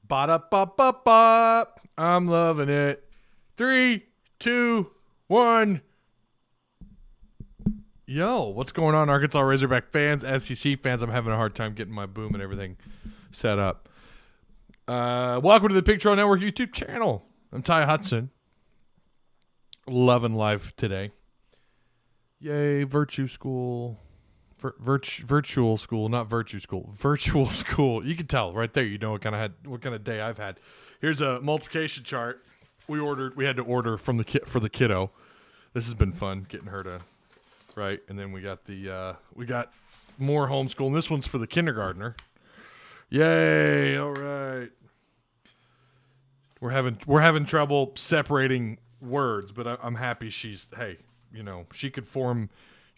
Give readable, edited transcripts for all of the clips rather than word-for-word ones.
Ba-da-ba-ba-ba. I'm loving it. 3, 2, 1. Yo, what's going on, Arkansas Razorback fans, SEC fans? I'm having a hard time getting my boom and everything set up. Welcome to the Picture Network YouTube channel. I'm Ty Hudson. Loving life today. Yay, virtue school. Virtual school, not virtue school. Virtual school. You can tell right there. You know what kind of day I've had. Here's a multiplication chart. We had to order from for the kiddo. This has been fun getting her to right. And then we got more homeschool. And this one's for the kindergartner. Yay! All right. We're having trouble separating words, but I'm happy she's she could form.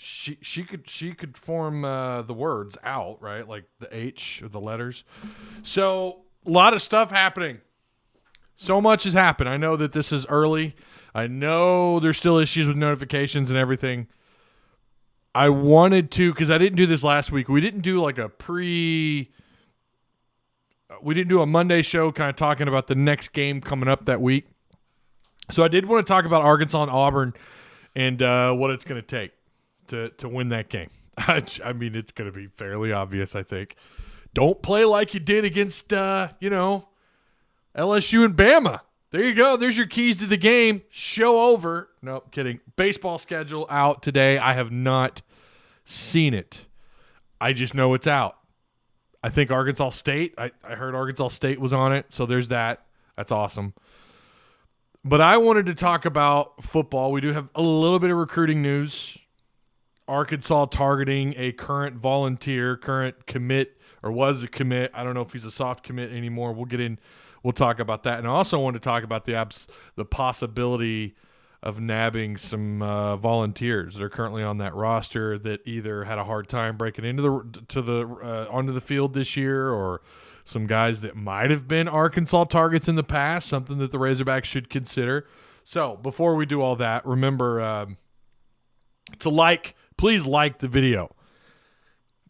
She could form the words out, right? Like the H or the letters. So a lot of stuff happening. So much has happened. I know that this is early. I know there's still issues with notifications and everything. I wanted to, because I didn't do this last week. We didn't do we didn't do a Monday show kind of talking about the next game coming up that week. So I did want to talk about Arkansas and Auburn and what it's going to take to win that game. I mean, it's going to be fairly obvious, I think. Don't play like you did against, LSU and Bama. There you go. There's your keys to the game. Show over. Nope, kidding. Baseball schedule out today. I have not seen it. I just know it's out. I think Arkansas State. I heard Arkansas State was on it, so there's that. That's awesome. But I wanted to talk about football. We do have a little bit of recruiting news. Arkansas targeting a current commit, or was a commit. I don't know if he's a soft commit anymore. We'll talk about that. And I also want to talk about the possibility of nabbing some volunteers that are currently on that roster that either had a hard time breaking onto the field this year, or some guys that might have been Arkansas targets in the past, something that the Razorbacks should consider. So before we do all that, remember please like the video.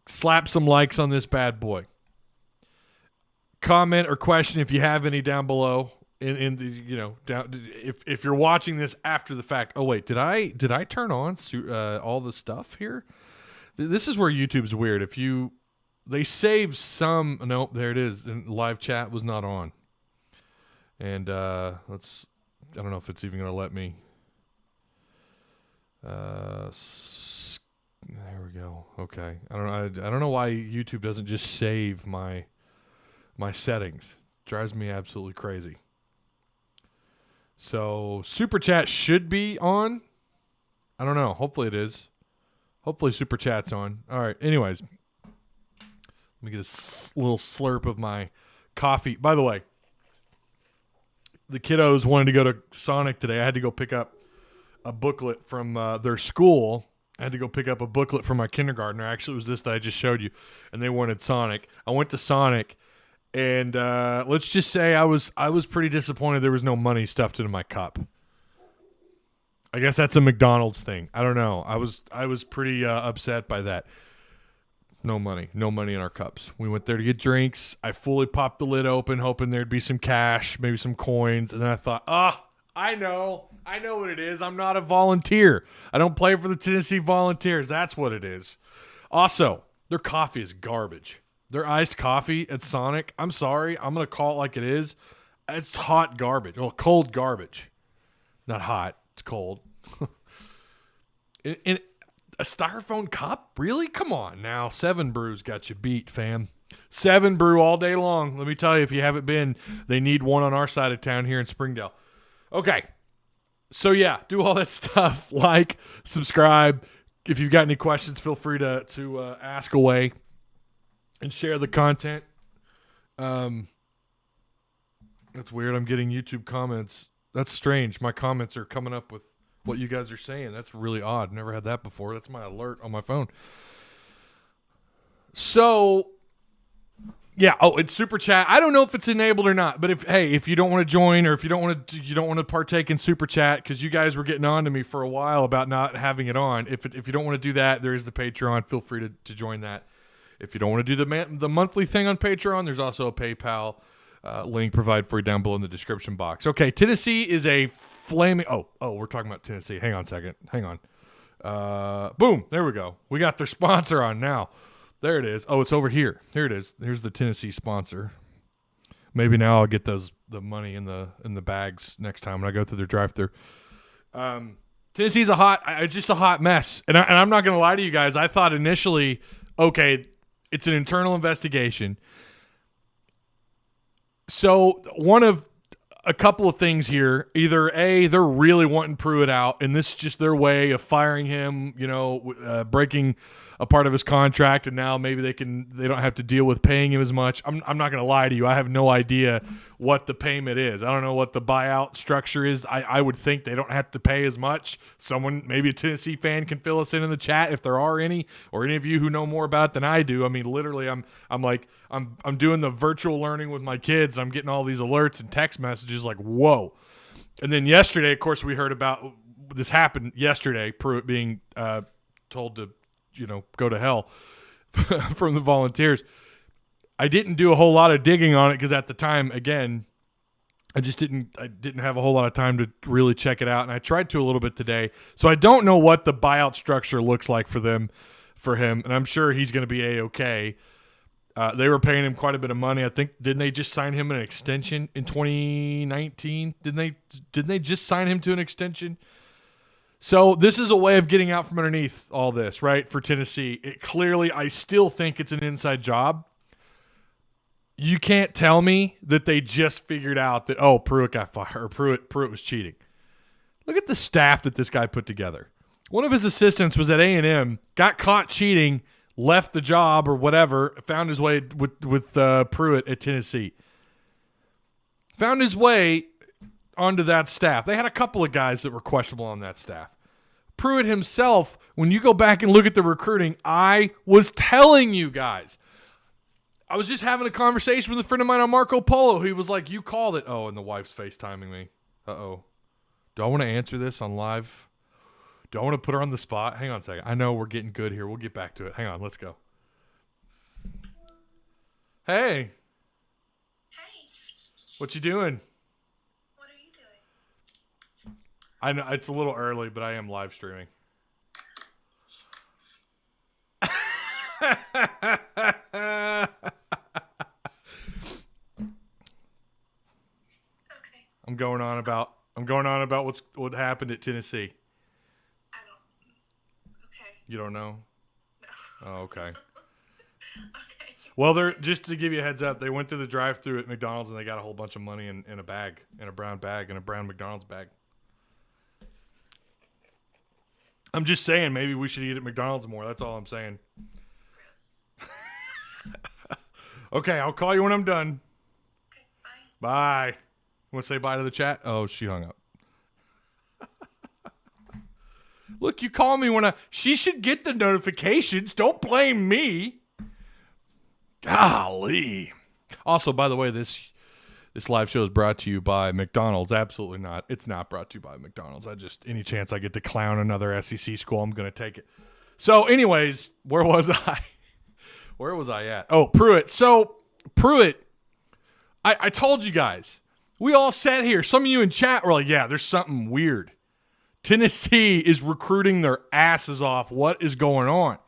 Slap some likes on this bad boy. Comment or question if you have any down below. If you're watching this after the fact. Oh wait, did I turn on all the stuff here? This is where YouTube's weird. They save some. Nope, there it is. And live chat was not on. And I don't know if it's even going to let me. There we go. Okay. I don't know why YouTube doesn't just save my settings. Drives me absolutely crazy. So Super Chat should be on. I don't know. Hopefully it is. Hopefully Super Chat's on. All right. Anyways, let me get a little slurp of my coffee. By the way, the kiddos wanted to go to Sonic today. I had to go pick up a booklet from their school. I had to go pick up a booklet from my kindergartner. Actually, it was this that I just showed you, and they wanted Sonic. I went to Sonic, and let's just say I was pretty disappointed there was no money stuffed into my cup. I guess that's a McDonald's thing. I don't know. I was pretty upset by that. No money in our cups. We went there to get drinks. I fully popped the lid open, hoping there'd be some cash, maybe some coins, and then I thought, I know what it is. I'm not a volunteer. I don't play for the Tennessee Volunteers. That's what it is. Also, their coffee is garbage. Their iced coffee at Sonic, I'm sorry. I'm going to call it like it is. It's hot garbage. Well, cold garbage. Not hot. It's cold. In a styrofoam cup? Really? Come on now. 7 Brew's got you beat, fam. 7 Brew all day long. Let me tell you, if you haven't been, they need one on our side of town here in Springdale. Okay. So, yeah, do all that stuff. Like, subscribe. If you've got any questions, feel free to ask away and share the content. That's weird. I'm getting YouTube comments. That's strange. My comments are coming up with what you guys are saying. That's really odd. Never had that before. That's my alert on my phone. So, yeah. Oh, it's Super Chat. I don't know if it's enabled or not, but if you don't want to join, or if you don't want to partake in Super Chat, because you guys were getting on to me for a while about not having it on. If you don't want to do that, there is the Patreon. Feel free to join that. If you don't want to do the monthly thing on Patreon, there's also a PayPal Link provided for you down below in the description box. Okay, Tennessee is a flaming. Oh, we're talking about Tennessee. Hang on a second. Hang on. Boom. There we go. We got their sponsor on now. There it is. Oh, it's over here. Here it is. Here's the Tennessee sponsor. Maybe now I'll get the money in the bags next time when I go through their drive-thru. Tennessee's just a hot mess. And I'm not going to lie to you guys. I thought initially, okay, it's an internal investigation. So one of a couple of things here. Either A, they're really wanting Pruitt out, and this is just their way of firing him, breaking a part of his contract, and now maybe they don't have to deal with paying him as much. I'm not going to lie to you. I have no idea what the payment is. I don't know what the buyout structure is. I would think they don't have to pay as much. Someone, maybe a Tennessee fan, can fill us in the chat if there are any, or any of you who know more about it than I do. I mean, literally, I'm doing the virtual learning with my kids. I'm getting all these alerts and text messages like, whoa. And then yesterday, of course, we heard about this happened yesterday, Pruitt being told to go to hell from the Volunteers. I didn't do a whole lot of digging on it because at the time, again, I didn't have a whole lot of time to really check it out, and I tried to a little bit today. So I don't know what the buyout structure looks like for him, and I'm sure he's going to be A-okay. They were paying him quite a bit of money. I think, didn't they just sign him an extension in 2019? Didn't they just sign him to an extension? So this is a way of getting out from underneath all this, right, for Tennessee. I still think it's an inside job. You can't tell me that they just figured out that, Pruitt got fired, or Pruitt was cheating. Look at the staff that this guy put together. One of his assistants was at A&M, got caught cheating, left the job or whatever, found his way with Pruitt at Tennessee. Found his way onto that staff. They had a couple of guys that were questionable on that staff. Pruitt himself, when you go back and look at the recruiting, I was telling you guys. I was just having a conversation with a friend of mine on Marco Polo. He was like, you called it. Oh, and the wife's FaceTiming me. Uh-oh. Do I want to answer this on live? Do I want to put her on the spot? Hang on a second. I know we're getting good here. We'll get back to it. Hang on. Let's go. Hey. Hey. What you doing? What are you doing? I know it's a little early, but I am live streaming. Okay. I'm going on about what happened at Tennessee. I don't. Okay. You don't know? No. Oh, okay. Okay. Well, they're just to give you a heads up. They went through the drive-thru at McDonald's and they got a whole bunch of money in a bag, in a brown McDonald's bag. I'm just saying, maybe we should eat at McDonald's more. That's all I'm saying. Gross. Okay, I'll call you when I'm done. Okay. Bye. Bye. You want to say bye to the chat? Oh, she hung up. Look, you call me when she should get the notifications. Don't blame me. Golly. Also, by the way, this live show is brought to you by McDonald's. Absolutely not. It's not brought to you by McDonald's. Any chance I get to clown another SEC school, I'm going to take it. So, anyways, where was I? Where was I at? Oh, Pruitt. So, Pruitt, I told you guys. We all sat here. Some of you in chat were like, yeah, there's something weird. Tennessee is recruiting their asses off. What is going on?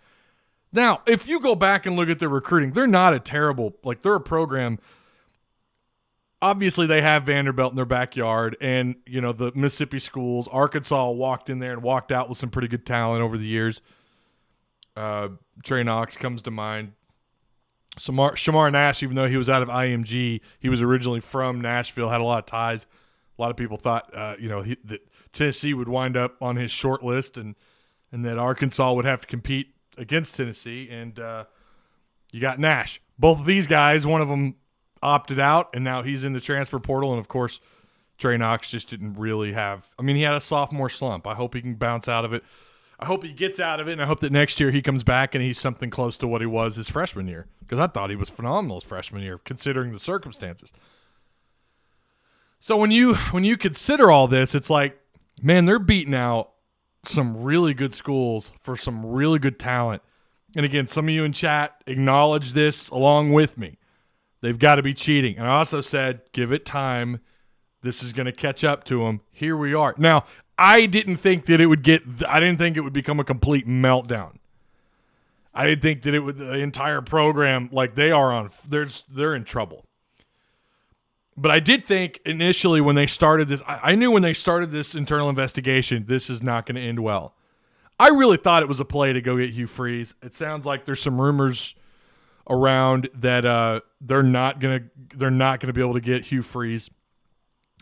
Now, if you go back and look at their recruiting, they're not they're a program. Obviously, they have Vanderbilt in their backyard and, the Mississippi schools. Arkansas walked in there and walked out with some pretty good talent over the years. Trey Knox comes to mind. Shamar Nash, even though he was out of IMG, he was originally from Nashville, had a lot of ties. A lot of people thought, that Tennessee would wind up on his short list and that Arkansas would have to compete against Tennessee. And you got Nash. Both of these guys, one of them opted out, and now he's in the transfer portal. And, of course, Trey Knox just didn't really have – he had a sophomore slump. I hope he can bounce out of it. I hope he gets out of it, and I hope that next year he comes back and he's something close to what he was his freshman year, because I thought he was phenomenal his freshman year considering the circumstances. So when you consider all this, it's like, man, they're beating out some really good schools for some really good talent. And, again, some of you in chat acknowledge this along with me. They've got to be cheating. And I also said, give it time. This is going to catch up to them. Here we are. Now, I didn't think that I didn't think it would become a complete meltdown. I didn't think that the entire program, like they're in trouble. But I did think initially when they started this, I knew when they started this internal investigation, this is not going to end well. I really thought it was a play to go get Hugh Freeze. It sounds like there's some rumors around that they're not gonna be able to get Hugh Freeze.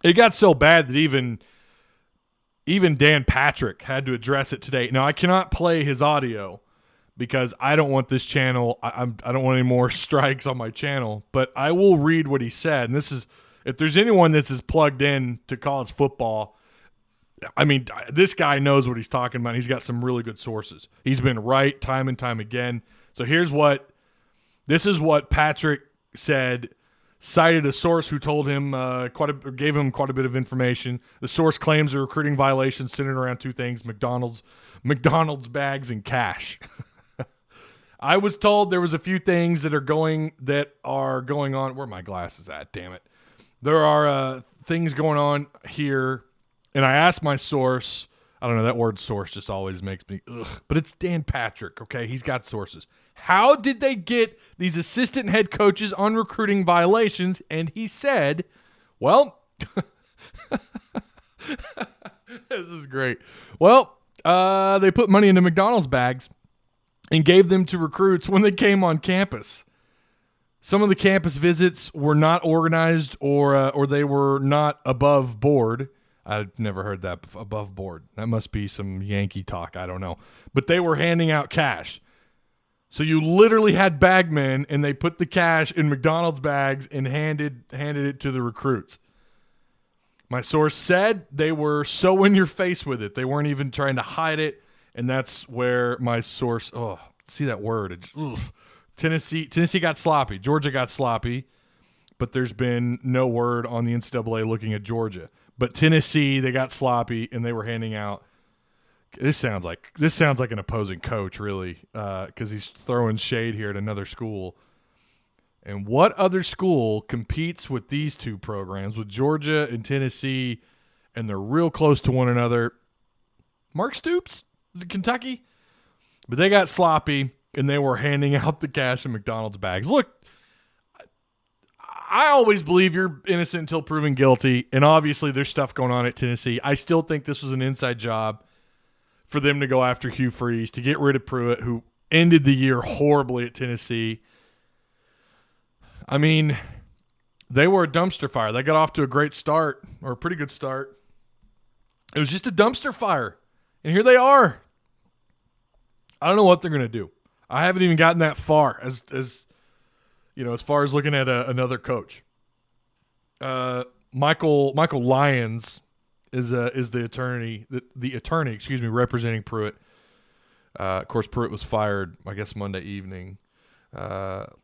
It got so bad that even Dan Patrick had to address it today. Now I cannot play his audio because I don't want this channel. I don't want any more strikes on my channel. But I will read what he said. And this is, if there's anyone that's as plugged in to college football, I mean, this guy knows what he's talking about. He's got some really good sources. He's been right time and time again. So this is what Patrick said, cited a source who told him gave him quite a bit of information. The source claims the recruiting violations centered around two things: McDonald's bags and cash. I was told there was a few things that are going on. Where are my glasses at? Damn it. There are things going on here, and I asked my source. I don't know, that word source just always makes me ugh. But it's Dan Patrick, okay? He's got sources. How did they get these assistant head coaches on recruiting violations? And he said, well, this is great. Well, they put money into McDonald's bags and gave them to recruits when they came on campus. Some of the campus visits were not organized or they were not above board. I've never heard that, above board. That must be some Yankee talk. I don't know. But they were handing out cash. So you literally had bagmen, and they put the cash in McDonald's bags and handed it to the recruits. My source said they were so in your face with it. They weren't even trying to hide it, and that's where my source, see that word. It's Tennessee got sloppy. Georgia got sloppy, but there's been no word on the NCAA looking at Georgia. But Tennessee, they got sloppy, and they were handing out. This sounds like an opposing coach, really, because he's throwing shade here at another school. And what other school competes with these two programs, with Georgia and Tennessee, and they're real close to one another? Mark Stoops? Is it Kentucky? But they got sloppy, and they were handing out the cash in McDonald's bags. Look, I always believe you're innocent until proven guilty, and obviously there's stuff going on at Tennessee. I still think this was an inside job for them to go after Hugh Freeze, to get rid of Pruitt, who ended the year horribly at Tennessee. I mean, they were a dumpster fire. They got off to a great start, or a pretty good start. It was just a dumpster fire, and here they are. I don't know what they're going to do. I haven't even gotten that far as far as looking at another coach. Michael Lyons is the attorney representing Pruitt. Of course, Pruitt was fired, I guess, Monday evening.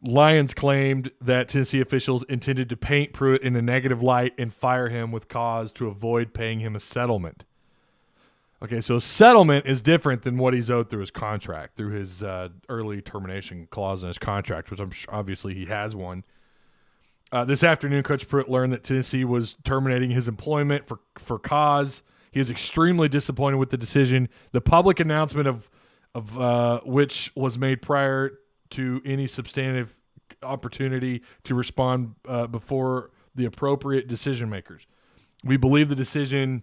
Lyons claimed that Tennessee officials intended to paint Pruitt in a negative light and fire him with cause to avoid paying him a settlement. Okay, so a settlement is different than what he's owed through his contract, through his early termination clause in his contract, which obviously he has one. This afternoon, Coach Pruitt learned that Tennessee was terminating his employment for cause. He is extremely disappointed with the decision. The public announcement of which was made prior to any substantive opportunity to respond before the appropriate decision makers. We believe the decision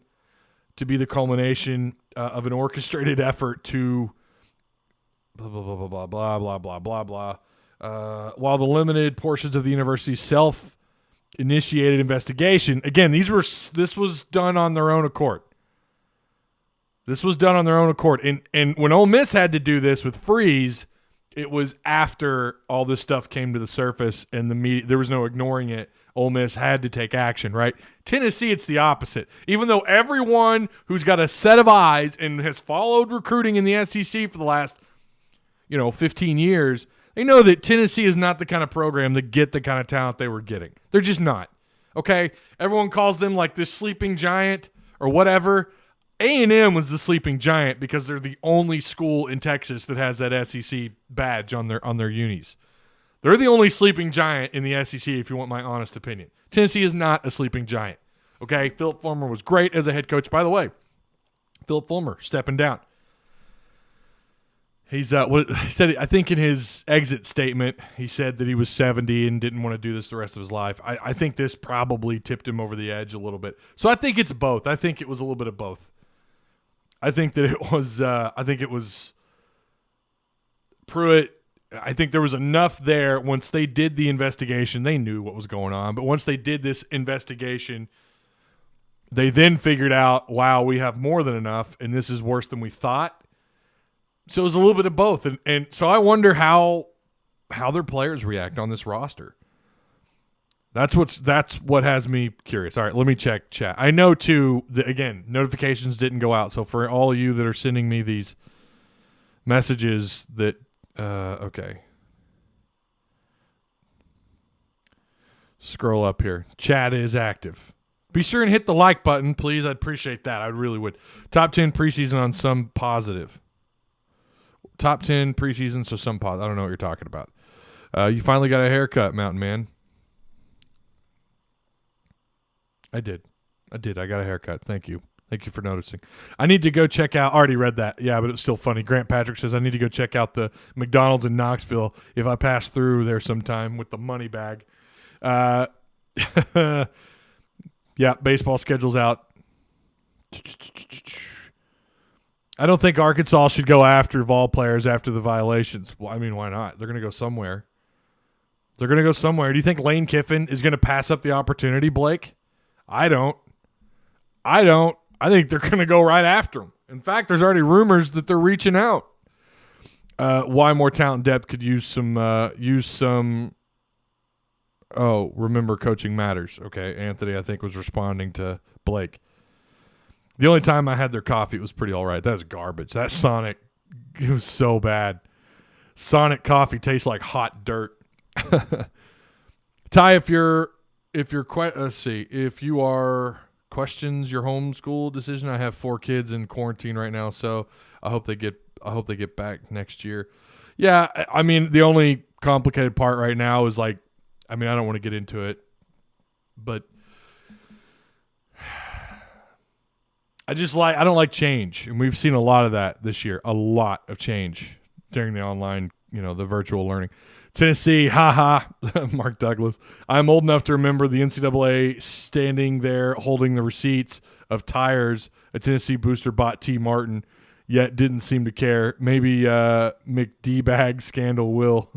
to be the culmination of an orchestrated effort to blah, blah, blah, blah, blah, blah, blah, blah, blah. While the limited portions of the university's self-initiated investigation, again, this was done on their own accord. This was done on their own accord. And when Ole Miss had to do this with Freeze, it was after all this stuff came to the surface and the media, there was no ignoring it. Ole Miss had to take action, right? Tennessee, it's the opposite. Even though everyone who's got a set of eyes and has followed recruiting in the SEC for the last, 15 years, they know that Tennessee is not the kind of program that get the kind of talent they were getting. They're just not. Okay? Everyone calls them like this sleeping giant or whatever. A&M was the sleeping giant because they're the only school in Texas that has that SEC badge on their unis. They're the only sleeping giant in the SEC, if you want my honest opinion. Tennessee is not a sleeping giant. Okay, Philip Fulmer was great as a head coach. By the way, Philip Fulmer stepping down. He's what he said. I think in his exit statement, he said that he was 70 and didn't want to do this the rest of his life. I think this probably tipped him over the edge a little bit. So I think it's both. I think it was a little bit of both. I think that it was. I think it was Pruitt. I think there was enough there. Once they did the investigation, they knew what was going on. But once they did this investigation, they then figured out, wow, we have more than enough, and this is worse than we thought. So it was a little bit of both. And so I wonder how their players react on this roster. That's what has me curious. All right, let me check chat. I know, too, that, again, notifications didn't go out. So for all of you that are sending me these messages that okay. Scroll up here. Chat is active. Be sure and hit the like button, please. I'd appreciate that. I really would. Top 10 preseason on some positive. Top 10 preseason, so some positive. I don't know what you're talking about. You finally got a haircut, Mountain Man. I did. I got a haircut. Thank you. Thank you for noticing. I need to go check out. Already read that. Yeah, but it was still funny. Grant Patrick says I need to go check out the McDonald's in Knoxville if I pass through there sometime with the money bag. Yeah, baseball schedule's out. I don't think Arkansas should go after Vol players after the violations. Well, I mean, why not? They're going to go somewhere. Do you think Lane Kiffin is going to pass up the opportunity, Blake? I don't. I think they're going to go right after him. In fact, there's already rumors that they're reaching out. Why more talent and depth could use some. Oh, remember coaching matters. Okay, Anthony, I think, was responding to Blake. The only time I had their coffee, it was pretty all right. That was garbage. That Sonic, it was so bad. Sonic coffee tastes like hot dirt. Ty, if you are questions your homeschool decision, I have 4 kids in quarantine right now, so I hope they get back next year. Yeah, I mean, the only complicated part right now is I don't want to get into it, but I don't like change, and we've seen a lot of that this year. A lot of change during the online, the virtual learning. Tennessee, Mark Douglas. I'm old enough to remember the NCAA standing there holding the receipts of tires a Tennessee booster bought T. Martin, yet didn't seem to care. Maybe McD-bag scandal will.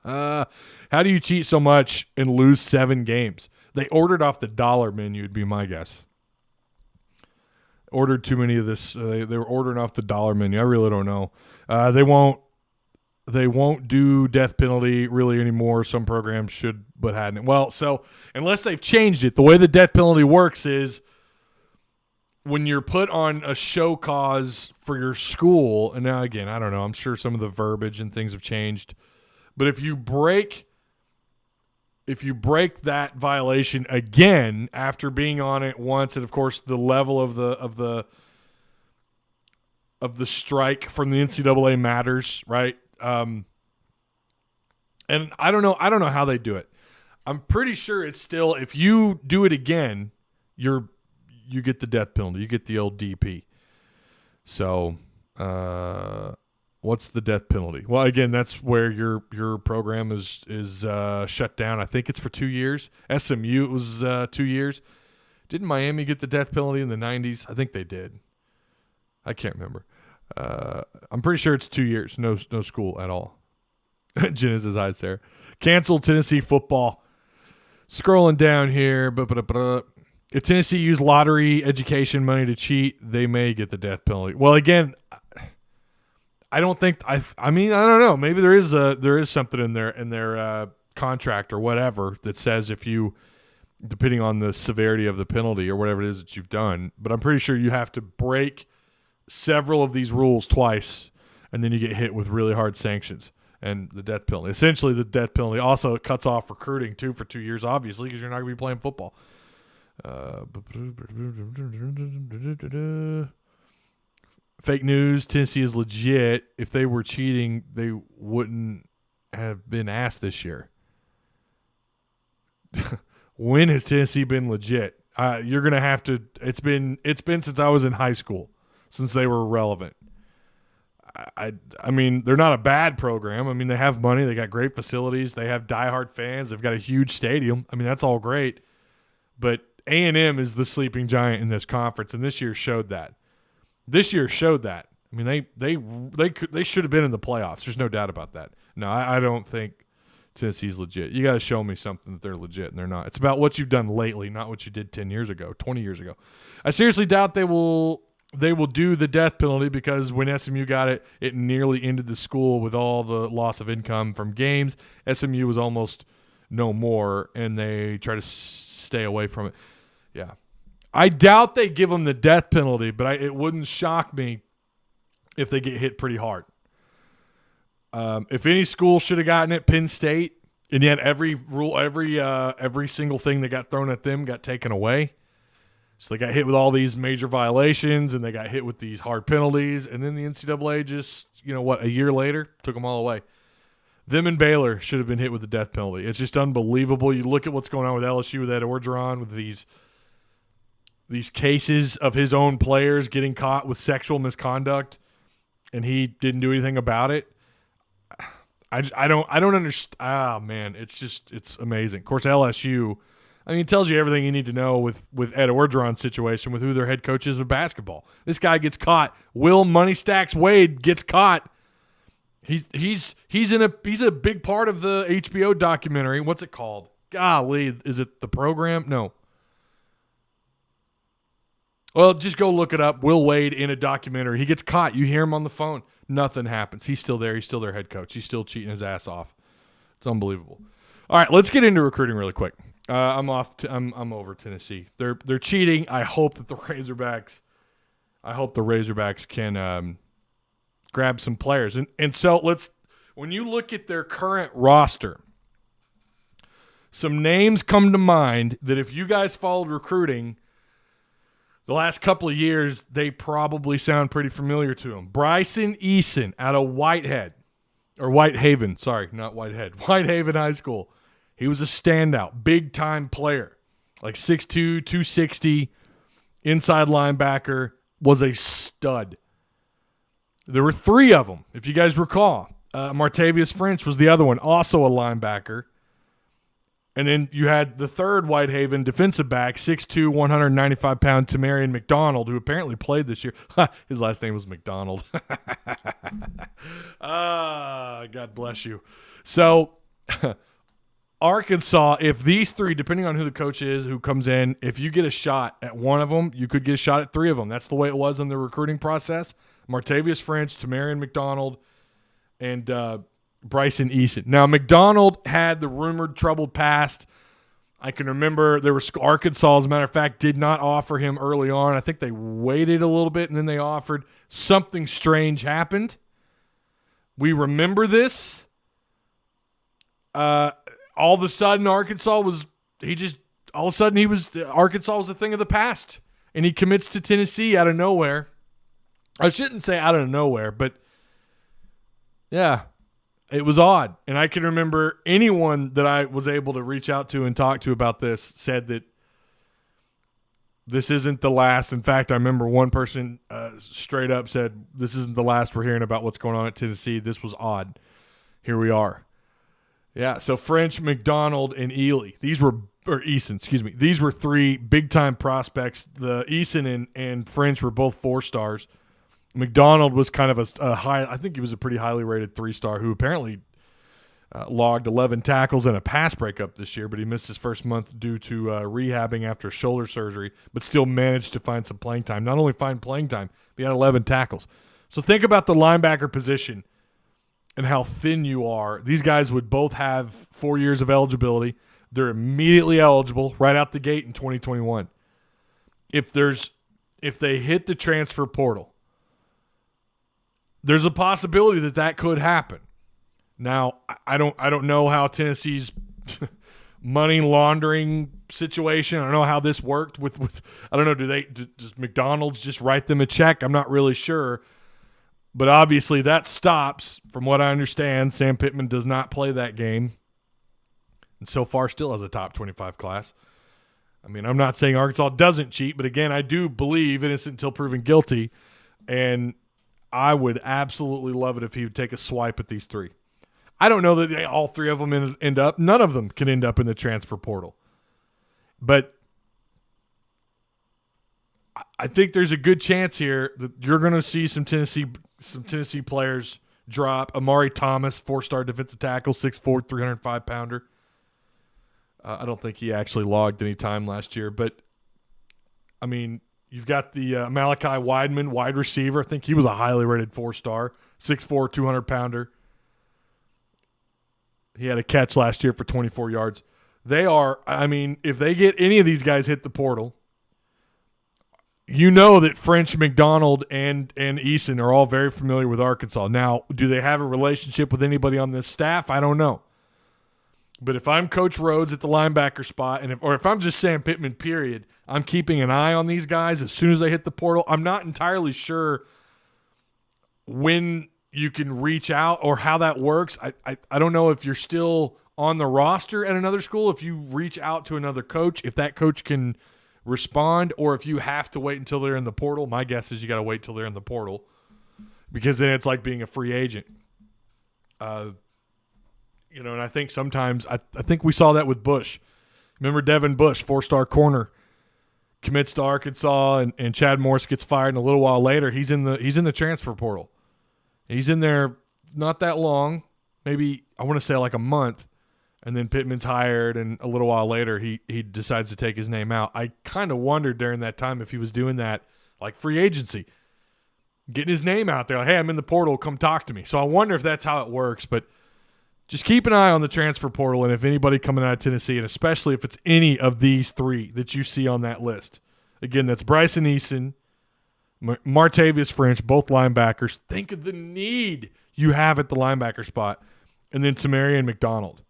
How do you cheat so much and lose 7 games? They ordered off the dollar menu, would be my guess. Ordered too many of this. They were ordering off the dollar menu. I really don't know. They won't do death penalty really anymore. Some programs should, but hadn't. Well, so unless they've changed it, the way the death penalty works is when you're put on a show cause for your school, and now again, I don't know, I'm sure some of the verbiage and things have changed, but if you break that violation again after being on it once, and of course the level of the strike from the NCAA matters, right? And I don't know how they do it. I'm pretty sure it's still, if you do it again, you get the death penalty. You get the old DP. So, what's the death penalty? Well, again, that's where your program is shut down. I think it's for 2 years. SMU, it was 2 years. Didn't Miami get the death penalty in the 90s? I think they did. I can't remember. I'm pretty sure it's 2 years. No school at all. Jenna's his eyes there. Cancel Tennessee football. Scrolling down here. If Tennessee used lottery education money to cheat, they may get the death penalty. Well, again, I don't think I don't know. Maybe there is something in their contract or whatever that says if you, depending on the severity of the penalty or whatever it is that you've done, but I'm pretty sure you have to break several of these rules twice, and then you get hit with really hard sanctions and the death penalty. Essentially, the death penalty also cuts off recruiting too for 2 years, obviously, because you're not going to be playing football. Fake news. Tennessee is legit. If they were cheating, they wouldn't have been asked this year. When has Tennessee been legit? You're gonna have to. It's been since I was in high school, since they were relevant. I mean, they're not a bad program. I mean, they have money. They got great facilities. They have diehard fans. They've got a huge stadium. I mean, that's all great. But A&M is the sleeping giant in this conference, and this year showed that. I mean, they should have been in the playoffs. There's no doubt about that. No, I don't think Tennessee's legit. You got to show me something that they're legit, and they're not. It's about what you've done lately, not what you did 10 years ago, 20 years ago. I seriously doubt they will do the death penalty, because when SMU got it, it nearly ended the school with all the loss of income from games. SMU was almost no more, and they try to stay away from it. Yeah. I doubt they give them the death penalty, but it wouldn't shock me if they get hit pretty hard. If any school should have gotten it, Penn State, and yet every single thing that got thrown at them got taken away. So they got hit with all these major violations, and they got hit with these hard penalties, and then the NCAA just, a year later, took them all away. Them and Baylor should have been hit with the death penalty. It's just unbelievable. You look at what's going on with LSU, with Ed Orgeron, with these cases of his own players getting caught with sexual misconduct, and he didn't do anything about it. I don't understand. Ah, man, it's amazing. Of course, LSU, I mean, it tells you everything you need to know with Ed Orgeron's situation, with who their head coach is of basketball. This guy gets caught. Will Money Stacks Wade gets caught. He's a big part of the HBO documentary. What's it called? Golly, is it The Program? No. Well, just go look it up. Will Wade in a documentary. He gets caught. You hear him on the phone. Nothing happens. He's still there. He's still their head coach. He's still cheating his ass off. It's unbelievable. All right, let's get into recruiting really quick. I'm over Tennessee. They're cheating. I hope that the Razorbacks can grab some players. And so when you look at their current roster, some names come to mind that if you guys followed recruiting the last couple of years, they probably sound pretty familiar to them. Bryson Eason out of Whitehaven. Sorry, not Whitehead. Whitehaven High School. He was a standout, big-time player, like 6'2", 260, inside linebacker, was a stud. There were three of them, if you guys recall. Martavius French was the other one, also a linebacker. And then you had the third Whitehaven defensive back, 6'2", 195-pound Tamarian McDonald, who apparently played this year. His last name was McDonald. God bless you. So Arkansas, if these three, depending on who the coach is, who comes in, if you get a shot at one of them, you could get a shot at three of them. That's the way it was in the recruiting process. Martavius French, Tamarian McDonald, and Bryson Eason. Now, McDonald had the rumored troubled past. I can remember there was Arkansas, as a matter of fact, did not offer him early on. I think they waited a little bit, and then they offered. Something strange happened. We remember this. All of a sudden, Arkansas was a thing of the past, and he commits to Tennessee out of nowhere. I shouldn't say out of nowhere, but yeah, it was odd. And I can remember anyone that I was able to reach out to and talk to about this said that this isn't the last. In fact, I remember one person straight up said, this isn't the last we're hearing about what's going on at Tennessee. This was odd. Here we are. Yeah, so French, McDonald, and Eason. These were three big-time prospects. The Eason and French were both 4-stars. McDonald was kind of a high. I think he was a pretty highly rated 3-star who apparently logged 11 tackles and a pass breakup this year, but he missed his first month due to rehabbing after shoulder surgery, but still managed to find some playing time. Not only find playing time, but he had 11 tackles. So think about the linebacker position and how thin you are. These guys would both have 4 years of eligibility. They're immediately eligible right out the gate in 2021. If they hit the transfer portal, there's a possibility that could happen. Now, I don't know how Tennessee's money laundering situation. I don't know how this worked with I don't know, does McDonald's just write them a check? I'm not really sure. But obviously that stops, from what I understand. Sam Pittman does not play that game, and so far still has a top 25 class. I mean, I'm not saying Arkansas doesn't cheat, but again, I do believe innocent until proven guilty, and I would absolutely love it if he would take a swipe at these three. I don't know that all three of them end up. None of them can end up in the transfer portal. But I think there's a good chance here that you're going to see some Tennessee players drop. Amari Thomas, 4-star defensive tackle, 6'4", 305-pounder. I don't think he actually logged any time last year. But, I mean, you've got the Malachi Wideman, wide receiver. I think he was a highly rated 4-star, 6'4", 200-pounder. He had a catch last year for 24 yards. They are, I mean, if they get any of these guys hit the portal, you know that French, McDonald, and Eason are all very familiar with Arkansas. Now, do they have a relationship with anybody on this staff? I don't know. But if I'm Coach Rhodes at the linebacker spot, or if I'm just Sam Pittman, period, I'm keeping an eye on these guys as soon as they hit the portal. I'm not entirely sure when you can reach out or how that works. I don't know if you're still on the roster at another school, if you reach out to another coach, if that coach can respond, or if you have to wait until they're in the portal. My guess is you got to wait till they're in the portal, because then it's like being a free agent. And I think sometimes I think we saw that with Bush. Remember Devin Bush, 4-star corner, commits to Arkansas, and Chad Morris gets fired, and a little while later he's in the transfer portal. He's in there not that long, maybe I want to say like a month, and then Pittman's hired, and a little while later he decides to take his name out. I kind of wondered during that time if he was doing that like free agency, getting his name out there, like, hey, I'm in the portal, come talk to me. So I wonder if that's how it works, but just keep an eye on the transfer portal, and if anybody coming out of Tennessee, and especially if it's any of these three that you see on that list. Again, that's Bryson Eason, Martavius French, both linebackers. Think of the need you have at the linebacker spot. And then Tamarian McDonald,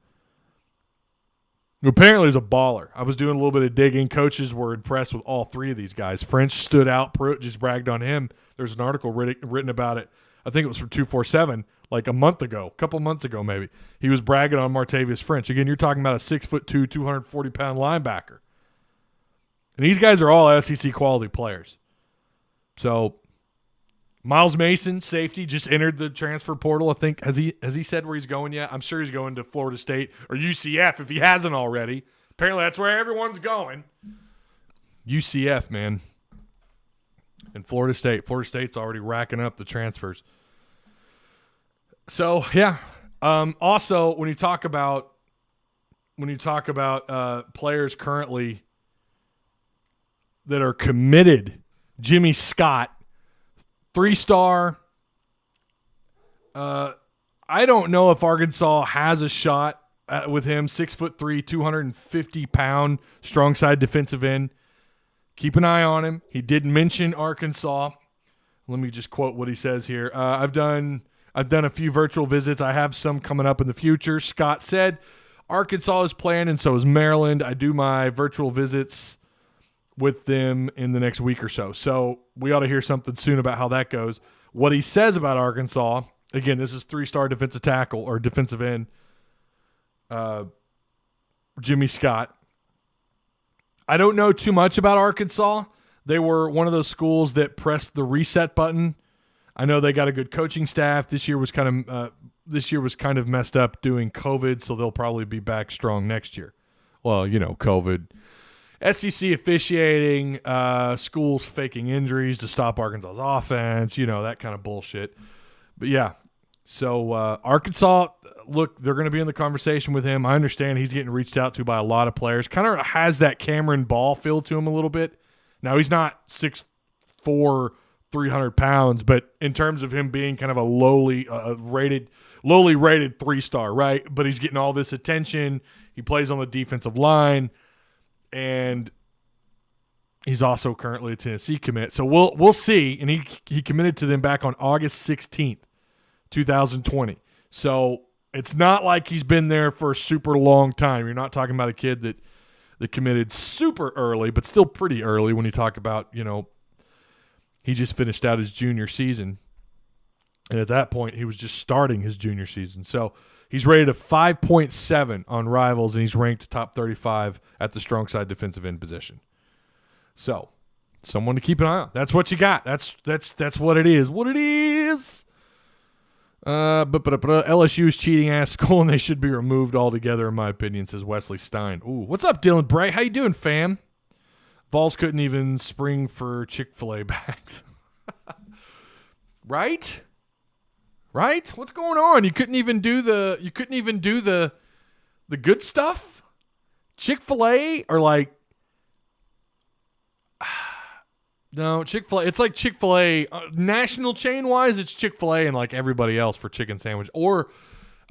who apparently is a baller. I was doing a little bit of digging. Coaches were impressed with all three of these guys. French stood out. Pruitt just bragged on him. There's an article written about it. I think it was from 247 like a couple months ago maybe. He was bragging on Martavius French. Again, you're talking about a 6'2", 240-pound linebacker. And these guys are all SEC quality players. So Miles Mason, safety, just entered the transfer portal. I think has he said where he's going yet? I'm sure he's going to Florida State or UCF if he hasn't already. Apparently that's where everyone's going. UCF, man. And Florida State. Florida State's already racking up the transfers. So yeah. Also, when you talk about players currently that are committed, Jimmy Scott, 3-star. I don't know if Arkansas has a shot with him. 6'3", 250-pound strong side defensive end. Keep an eye on him. He did mention Arkansas. Let me just quote what he says here. I've done a few virtual visits. I have some coming up in the future. Scott said Arkansas is playing, and so is Maryland. I do my virtual visits with them in the next week or so. So we ought to hear something soon about how that goes. What he says about Arkansas, again, this is 3-star defensive tackle or defensive end, Jimmy Scott. I don't know too much about Arkansas. They were one of those schools that pressed the reset button. I know they got a good coaching staff. This year was kind of messed up doing COVID, so they'll probably be back strong next year. Well, COVID. SEC officiating, schools faking injuries to stop Arkansas's offense, that kind of bullshit. But yeah, so Arkansas, look, they're going to be in the conversation with him. I understand he's getting reached out to by a lot of players. Kind of has that Cameron Ball feel to him a little bit. Now, he's not 6'4", 300 pounds, but in terms of him being kind of a lowly rated 3-star, right? But he's getting all this attention. He plays on the defensive line. And he's also currently a Tennessee commit. So we'll see. And he committed to them back on August 16th, 2020. So it's not like he's been there for a super long time. You're not talking about a kid that committed super early, but still pretty early when you talk about, he just finished out his junior season. And at that point, he was just starting his junior season. So he's rated a 5.7 on Rivals, and he's ranked top 35 at the strong side defensive end position. So someone to keep an eye on. That's what you got. That's what it is. What it is. But LSU is cheating ass school, and they should be removed altogether, in my opinion, says Wesley Stein. Ooh, what's up, Dylan Bray? How you doing, fam? Vols couldn't even spring for Chick-fil-A bags. Right? What's going on? You couldn't even do the good stuff? Chick-fil-A or like no, Chick-fil-A. It's like Chick-fil-A. National chain-wise, it's Chick-fil-A and like everybody else for chicken sandwich. Or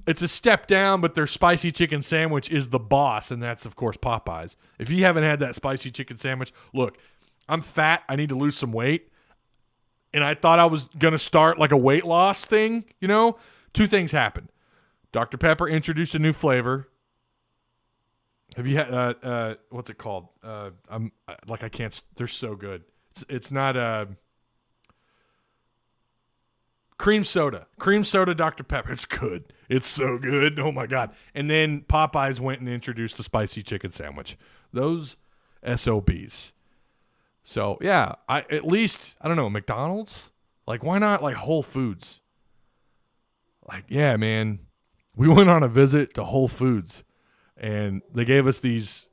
it's a step down, but their spicy chicken sandwich is the boss, and that's, of course, Popeyes. If you haven't had that spicy chicken sandwich, look, I'm fat. I need to lose some weight. And I thought I was going to start like a weight loss thing, you know? Two things happened. Dr. Pepper introduced a new flavor. Have you had, what's it called? I can't, they're so good. It's not cream soda. Cream soda Dr. Pepper. It's good. It's so good. Oh, my God. And then Popeyes went and introduced the spicy chicken sandwich. Those SOBs. So, yeah, I don't know, McDonald's? Like, why not, like, Whole Foods? Like, yeah, man. We went on a visit to Whole Foods, and they gave us these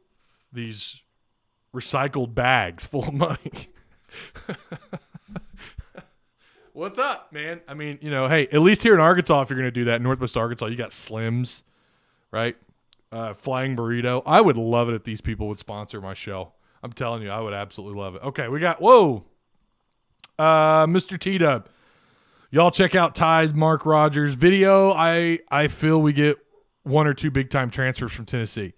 recycled bags full of money. What's up, man? I mean, you know, hey, at least here in Arkansas, if you're going to do that, Northwest Arkansas, you got Slims, right? Flying Burrito. I would love it if these people would sponsor my show. I'm telling you, I would absolutely love it. Okay, we got, Mr. T-Dub. Y'all check out Ty's Mark Rogers video. I feel we get one or two big-time transfers from Tennessee.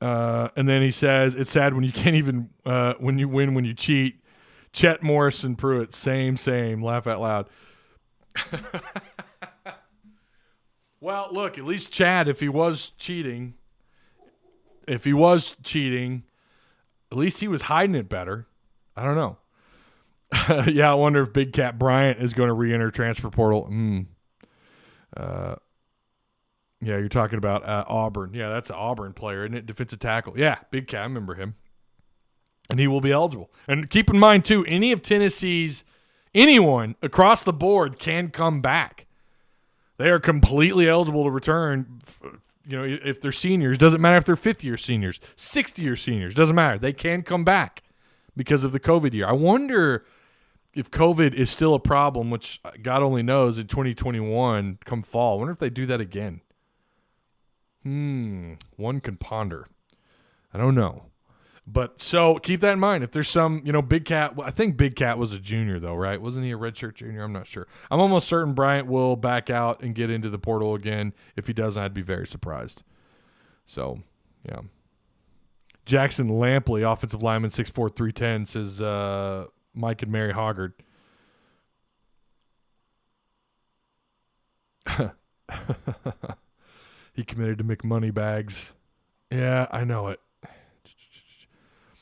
And then he says, it's sad when you can't even, when you win, when you cheat. Chet Morrison Pruitt, same, laugh out loud. Well, look, at least Chad, if he was cheating, at least he was hiding it better. I don't know. Yeah, I wonder if Big Cat Bryant is going to re-enter transfer portal. Yeah, you're talking about Auburn. Yeah, that's an Auburn player, isn't it? Defensive tackle. Yeah, Big Cat, I remember him. And he will be eligible. And keep in mind, too, any of Tennessee's, anyone across the board can come back. They are completely eligible to return, you know, if they're seniors. Doesn't matter if they're fifth-year seniors, 60-year seniors. Doesn't matter. They can come back because of the COVID year. I wonder if COVID is still a problem, which God only knows in 2021 come fall. I wonder if they do that again. One can ponder. I don't know. But so keep that in mind. If there's some, you know, Big Cat, I think Big Cat was a junior though, right? Wasn't he a redshirt junior? I'm not sure. I'm almost certain Bryant will back out and get into the portal again. If he doesn't, I'd be very surprised. So, yeah. Jackson Lampley, offensive lineman, 6'4", 310, says Mike and Mary Hoggard. He committed to McMoney bags. Yeah, I know it.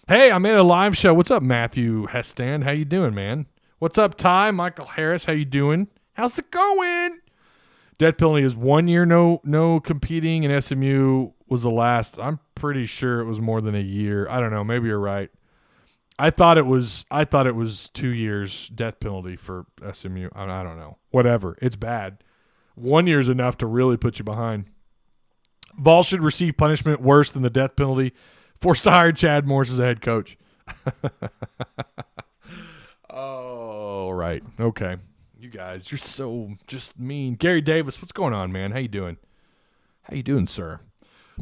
Hey, I'm at a live show. What's up, Mathew Hestand? How you doing, man? What's up, Ty? Michael Harris, how you doing? How's it going? Death penalty is 1 year, no competing, and SMU was the last. I'm pretty sure it was more than a year. I don't know. Maybe you're right. I thought it was 2 years death penalty for SMU. I don't know. Whatever. It's bad. 1 year is enough to really put you behind. Vols should receive punishment worse than the death penalty. Forced to hire Chad Morris as a head coach. Oh, right. Okay. You guys, you're so just mean. Gary Davis, what's going on, man? How you doing? How you doing, sir?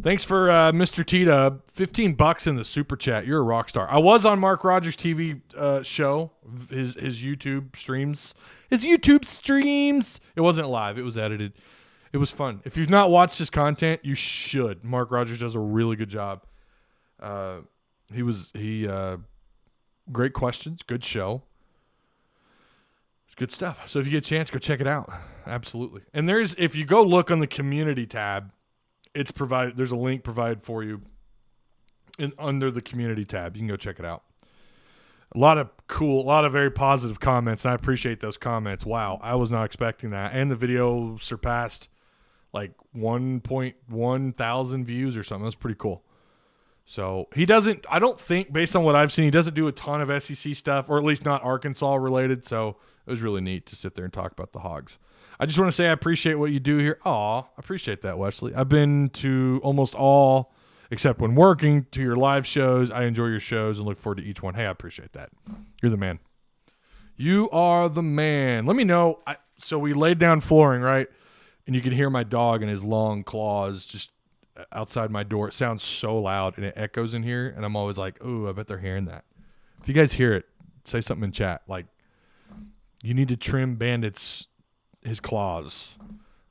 Thanks for Mr. T-Dub. $15 in the super chat. You're a rock star. I was on Mark Rogers' TV show, his YouTube streams. It wasn't live. It was edited. It was fun. If you've not watched his content, you should. Mark Rogers does a really good job. Great questions, good show. It's good stuff. So if you get a chance, go check it out. Absolutely. And if you go look on the community tab, it's provided. There's a link provided for you under the community tab. You can go check it out. A lot of very positive comments. And I appreciate those comments. Wow, I was not expecting that. And the video surpassed like 1.1 thousand views or something. That's pretty cool. So he doesn't, I don't think, based on what I've seen, he doesn't do a ton of SEC stuff, or at least not Arkansas related. So it was really neat to sit there and talk about the Hogs. I just want to say I appreciate what you do here. Aw, I appreciate that, Wesley. I've been to almost all, except when working, to your live shows. I enjoy your shows and look forward to each one. Hey, I appreciate that. You're the man. You are the man. Let me know. So we laid down flooring, right? And you can hear my dog and his long claws just outside my door. It sounds so loud and it echoes in here. And I'm always like, ooh, I bet they're hearing that. If you guys hear it, say something in chat. Like, you need to trim Bandit's his claws.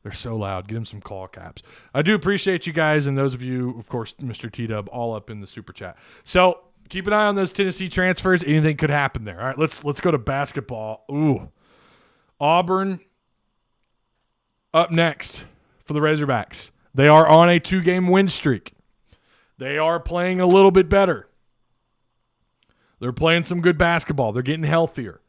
They're so loud. Get him some claw caps. I do appreciate you guys, and those of you, of course, Mr. T-Dub, all up in the super chat. So keep an eye on those Tennessee transfers. Anything could happen there. All right, let's go to basketball. Ooh. Auburn up next for the Razorbacks. They are on a 2-game win streak. They are playing a little bit better. They're playing some good basketball. They're getting healthier.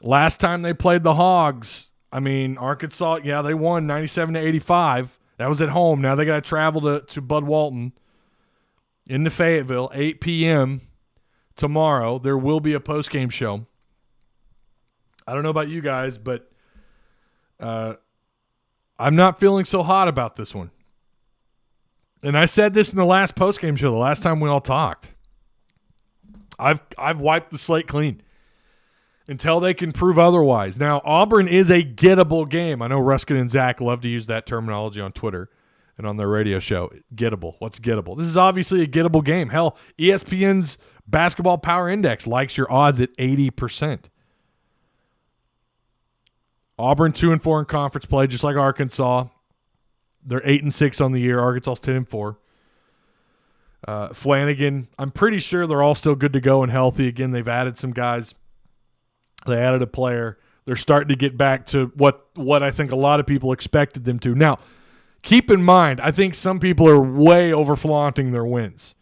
Last time they played the Hogs, I mean, Arkansas, yeah, they won 97-85. That was at home. Now they got to travel to Bud Walton into Fayetteville, 8 p.m. tomorrow. There will be a post-game show. I don't know about you guys, but I'm not feeling so hot about this one. And I said this in the last post-game show, the last time we all talked. I've wiped the slate clean until they can prove otherwise. Now, Auburn is a gettable game. I know Ruskin and Zach love to use that terminology on Twitter and on their radio show. Gettable. What's gettable? This is obviously a gettable game. Hell, ESPN's Basketball Power Index likes your odds at 80%. Auburn 2-4 in conference play, just like Arkansas. They're 8-6 on the year. Arkansas's 10-4. Flanagan, I'm pretty sure they're all still good to go and healthy. Again, they've added some guys. They added a player. They're starting to get back to what I think a lot of people expected them to. Now, keep in mind, I think some people are way over-flaunting their wins.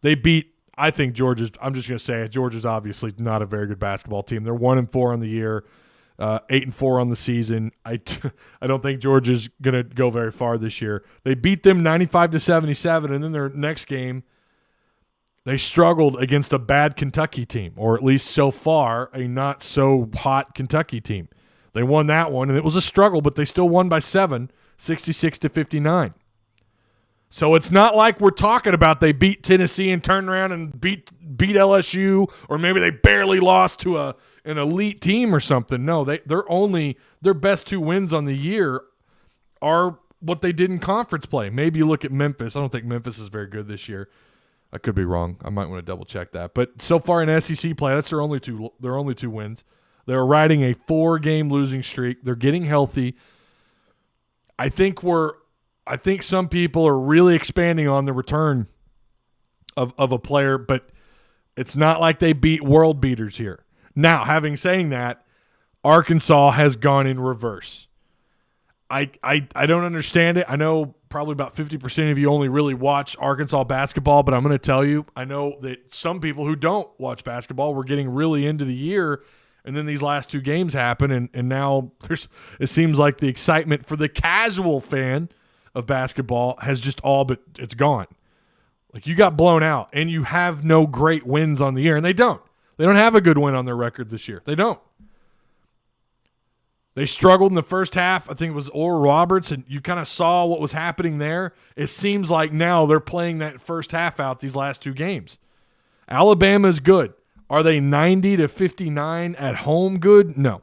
They beat, I think Georgia's, I'm just going to say it, Georgia's obviously not a very good basketball team. They're 1-4 on the year, 8-4 on the season. I don't think Georgia's going to go very far this year. They beat them 95-77, and then their next game, they struggled against a bad Kentucky team, or at least so far, a not so hot Kentucky team. They won that one, and it was a struggle, but they still won by 7, 66-59. So it's not like we're talking about they beat Tennessee and turned around and beat LSU, or maybe they barely lost to an elite team or something. No, their best 2 wins on the year are what they did in conference play. Maybe you look at Memphis. I don't think Memphis is very good this year. I could be wrong. I might want to double check that. But so far in SEC play, that's their only two wins. They're riding a 4-game losing streak. They're getting healthy. I think some people are really expanding on the return of a player, but it's not like they beat world beaters here. Now, having saying that, Arkansas has gone in reverse. I don't understand it. I know probably about 50% of you only really watch Arkansas basketball, but I'm going to tell you, I know that some people who don't watch basketball were getting really into the year, and then these last 2 games happen, and now it seems like the excitement for the casual fan of basketball has just it's gone. Like, you got blown out, and you have no great wins on the year, and they don't. They don't have a good win on their record this year. They don't. They struggled in the first half. I think it was Oral Roberts, and you kind of saw what was happening there. It seems like now they're playing that first half out these last 2 games. Alabama's good. Are they 90-59 at home good? No.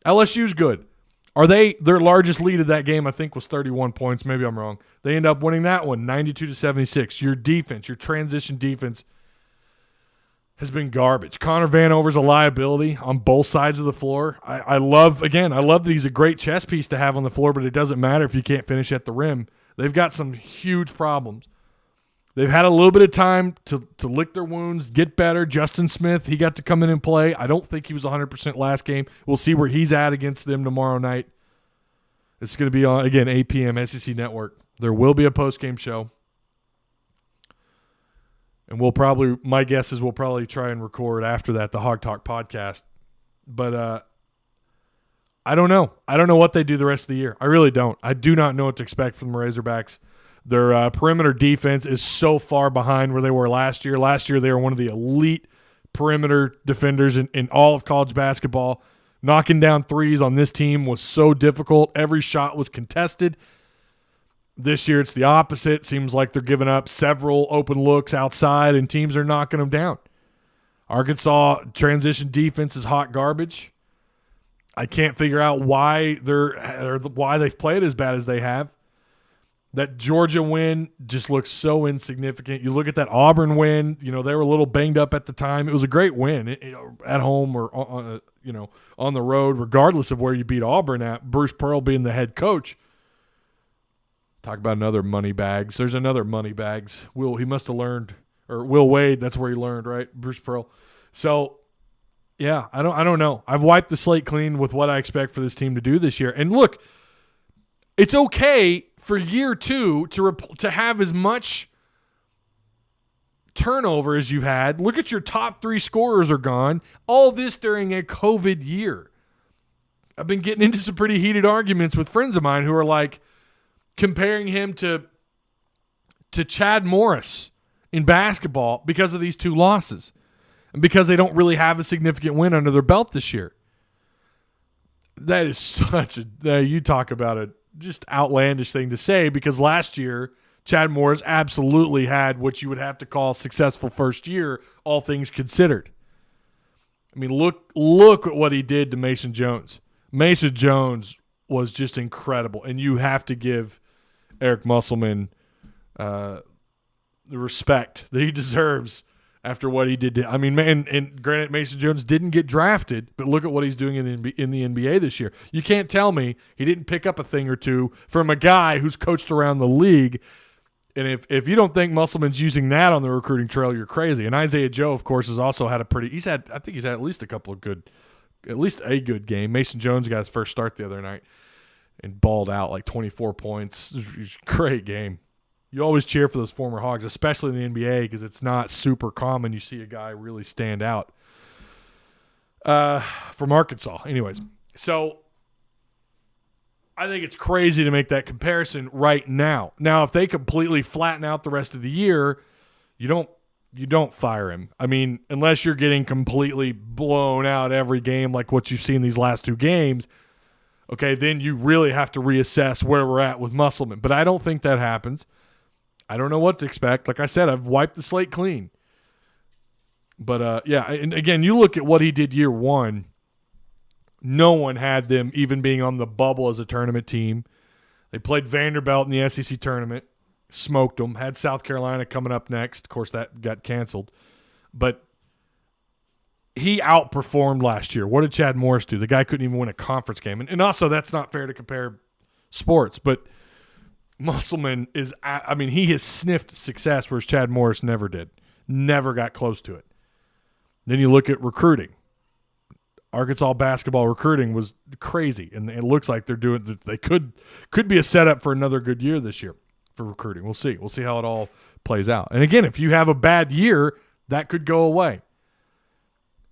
LSU's good. Are they their largest lead of that game, I think, was 31 points. Maybe I'm wrong. They end up winning that one, 92-76. Your defense, your transition defense has been garbage. Connor Vanover's a liability on both sides of the floor. I love that he's a great chess piece to have on the floor, but it doesn't matter if you can't finish at the rim. They've got some huge problems. They've had a little bit of time to lick their wounds, get better. Justin Smith, he got to come in and play. I don't think he was 100% last game. We'll see where he's at against them tomorrow night. It's going to be on, again, 8 p.m. SEC Network. There will be a post-game show. And my guess is we'll probably try and record after that the Hog Talk podcast. But I don't know. I don't know what they do the rest of the year. I really don't. I do not know what to expect from the Razorbacks. Their perimeter defense is so far behind where they were last year. Last year, they were one of the elite perimeter defenders in all of college basketball. Knocking down threes on this team was so difficult. Every shot was contested. This year, it's the opposite. Seems like they're giving up several open looks outside, and teams are knocking them down. Arkansas transition defense is hot garbage. I can't figure out why they've played as bad as they have. That Georgia win just looks so insignificant. You look at that Auburn win. They were a little banged up at the time. It was a great win at home or on the road, regardless of where you beat Auburn at. Bruce Pearl being the head coach. Talk about another money bags. There's another money bags. He must have learned, or Will Wade. That's where he learned, right? Bruce Pearl. So, yeah, I don't know. I've wiped the slate clean with what I expect for this team to do this year. And look, it's okay for year two to have as much turnover as you've had. Look at your top 3 scorers are gone. All this during a COVID year. I've been getting into some pretty heated arguments with friends of mine who are like, comparing him to Chad Morris in basketball because of these 2 losses and because they don't really have a significant win under their belt this year. That is you talk about a just outlandish thing to say, because last year Chad Morris absolutely had what you would have to call successful first year, all things considered. I mean, look at what he did to Mason Jones. Mason Jones was just incredible, and you have to give Eric Musselman the respect that he deserves after what he did. And granted, Mason Jones didn't get drafted, but look at what he's doing in the NBA this year. You can't tell me he didn't pick up a thing or two from a guy who's coached around the league. And if you don't think Musselman's using that on the recruiting trail, you're crazy. And Isaiah Joe, of course, has also had I think he's had at least a good game. Mason Jones got his first start the other night and balled out like 24 points. It was a great game. You always cheer for those former Hogs, especially in the NBA, because it's not super common you see a guy really stand out from Arkansas. Anyways, so I think it's crazy to make that comparison right now. Now, if they completely flatten out the rest of the year, you don't fire him. I mean, unless you're getting completely blown out every game like what you've seen these last 2 games, okay, then you really have to reassess where we're at with Musselman. But I don't think that happens. I don't know what to expect. Like I said, I've wiped the slate clean. But, yeah, and again, you look at what he did year 1. No one had them even being on the bubble as a tournament team. They played Vanderbilt in the SEC tournament, smoked them, had South Carolina coming up next. Of course, that got canceled. But he outperformed last year. What did Chad Morris do? The guy couldn't even win a conference game. And also, that's not fair to compare sports. But Musselman he has sniffed success, whereas Chad Morris never did. Never got close to it. Then you look at recruiting. Arkansas basketball recruiting was crazy, and it looks like they could be a setup for another good year this year for recruiting. We'll see. We'll see how it all plays out. And again, if you have a bad year, that could go away.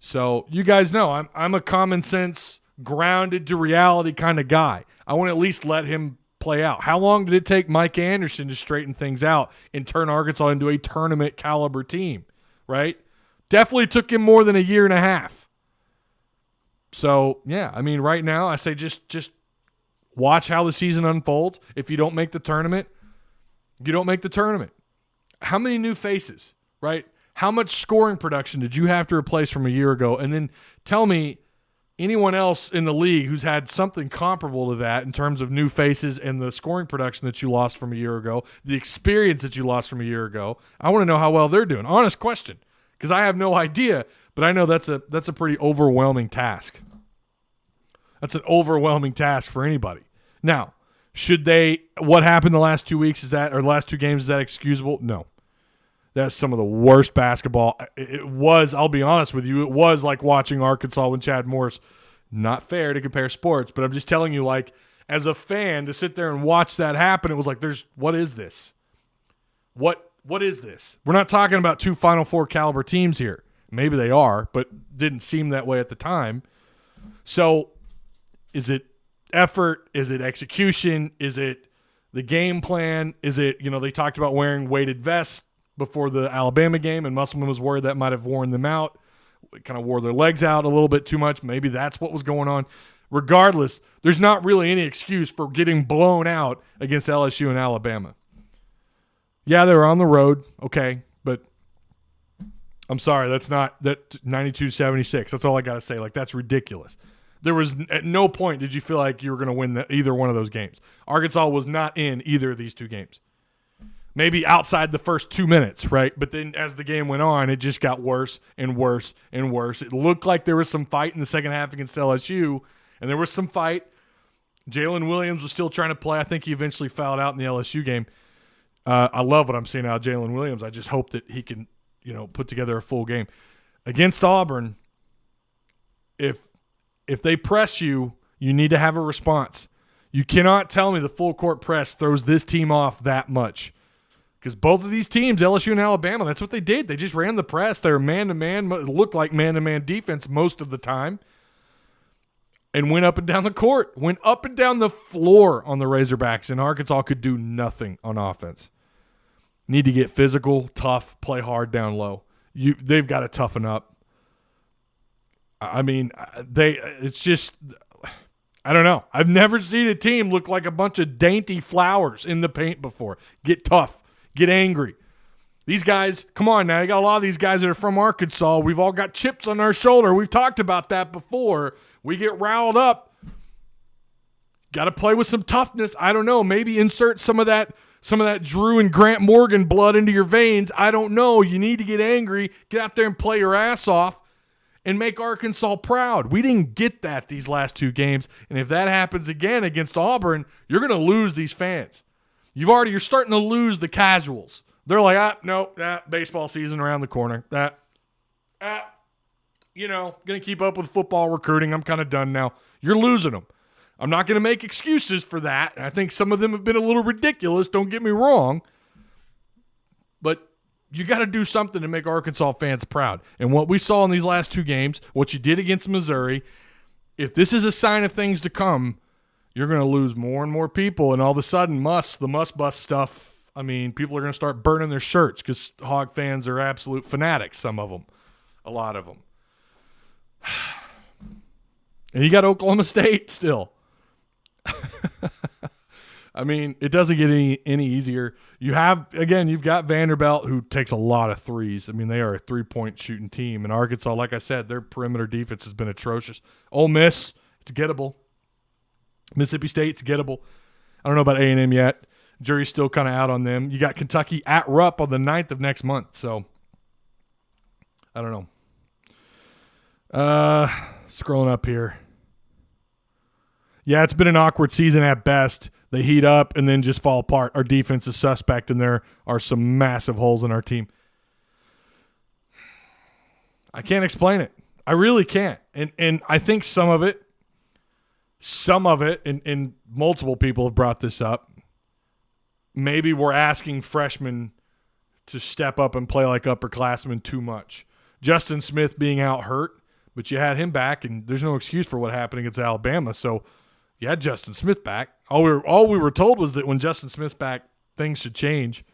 So you guys know I'm a common sense, grounded to reality kind of guy. I want to at least let him play out. How long did it take Mike Anderson to straighten things out and turn Arkansas into a tournament caliber team, right? Definitely took him more than a year and a half. So, yeah, I mean, right now I say just watch how the season unfolds. If you don't make the tournament, you don't make the tournament. How many new faces, right? How much scoring production did you have to replace from a year ago? And then tell me anyone else in the league who's had something comparable to that in terms of new faces and the scoring production that you lost from a year ago, the experience that you lost from a year ago. I want to know how well they're doing. Honest question, because I have no idea. But I know that's a pretty overwhelming task. That's an overwhelming task for anybody. Now, what happened the last 2 weeks or the last 2 games, is that excusable? No. That's some of the worst basketball. It was, I'll be honest with you, it was like watching Arkansas when Chad Morris. Not fair to compare sports, but I'm just telling you, like, as a fan, to sit there and watch that happen, it was like, what is this? What what is this? We're not talking about two Final Four caliber teams here. Maybe they are, but didn't seem that way at the time. So is it effort? Is it execution? Is it the game plan? Is it, they talked about wearing weighted vests before the Alabama game, and Musselman was worried that might have worn them out. It kind of wore their legs out a little bit too much. Maybe that's what was going on. Regardless, there's not really any excuse for getting blown out against LSU and Alabama. Yeah, they were on the road, okay, but I'm sorry, that's not that 92-76. That's all I got to say. Like, that's ridiculous. There was at no point did you feel like you were going to win either one of those games. Arkansas was not in either of these two games. Maybe outside the first 2 minutes, right? But then as the game went on, it just got worse and worse and worse. It looked like there was some fight in the second half against LSU, and there was some fight. Jalen Williams was still trying to play. I think he eventually fouled out in the LSU game. I love what I'm seeing out of Jalen Williams. I just hope that he can, put together a full game. Against Auburn, if they press you, you need to have a response. You cannot tell me the full court press throws this team off that much. Because both of these teams, LSU and Alabama, that's what they did. They just ran the press. They were man-to-man. It looked like man-to-man defense most of the time. And went up and down the court. Went up and down the floor on the Razorbacks. And Arkansas could do nothing on offense. Need to get physical, tough, play hard down low. They've got to toughen up. I mean, it's just, I don't know. I've never seen a team look like a bunch of dainty flowers in the paint before. Get tough. Get angry. These guys, come on now. You got a lot of these guys that are from Arkansas. We've all got chips on our shoulder. We've talked about that before. We get riled up. Got to play with some toughness. I don't know. Maybe insert some of that Drew and Grant Morgan blood into your veins. I don't know. You need to get angry. Get out there and play your ass off and make Arkansas proud. We didn't get that these last two games. And if that happens again against Auburn, you're going to lose these fans. You're starting to lose the casuals. They're like, nope, baseball season around the corner. Going to keep up with football recruiting. I'm kind of done now. You're losing them. I'm not going to make excuses for that. I think some of them have been a little ridiculous. Don't get me wrong. But you got to do something to make Arkansas fans proud. And what we saw in these last two games, what you did against Missouri, if this is a sign of things to come, you're going to lose more and more people. And all of a sudden, the must bust stuff, I mean, people are going to start burning their shirts because Hog fans are absolute fanatics, some of them, a lot of them. And you got Oklahoma State still. I mean, it doesn't get any easier. You've got Vanderbilt, who takes a lot of threes. I mean, they are a three-point shooting team. And Arkansas, like I said, their perimeter defense has been atrocious. Ole Miss, it's gettable. Mississippi State, it's gettable. I don't know about A&M yet. Jury's still kind of out on them. You got Kentucky at Rupp on the 9th of next month. So, I don't know. Scrolling up here. Yeah, it's been an awkward season at best. They heat up and then just fall apart. Our defense is suspect, and there are some massive holes in our team. I can't explain it. I really can't. And I think some of it, and multiple people have brought this up, maybe we're asking freshmen to step up and play like upperclassmen too much. Justin Smith being out hurt, but you had him back, and there's no excuse for what happened against Alabama, so you had Justin Smith back. All we were told was that when Justin Smith's back, things should change.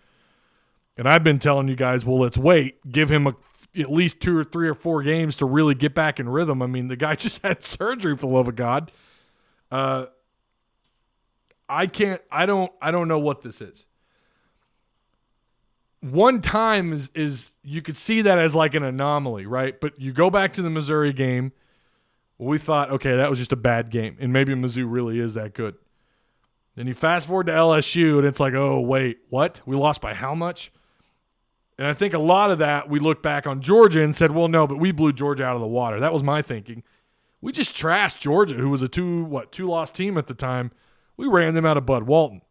And I've been telling you guys, well, let's wait. Give him at least 2 or 3 or 4 games to really get back in rhythm. I mean, the guy just had surgery, for the love of God. I don't know what this is. One time is you could see that as like an anomaly, right? But you go back to the Missouri game. We thought, okay, that was just a bad game, and maybe Mizzou really is that good. Then you fast forward to LSU, and it's like, oh, wait, what? We lost by how much? And I think a lot of that, we look back on Georgia and said, well, no, but we blew Georgia out of the water. That was my thinking. We just trashed Georgia, who was a two-loss team at the time. We ran them out of Bud Walton.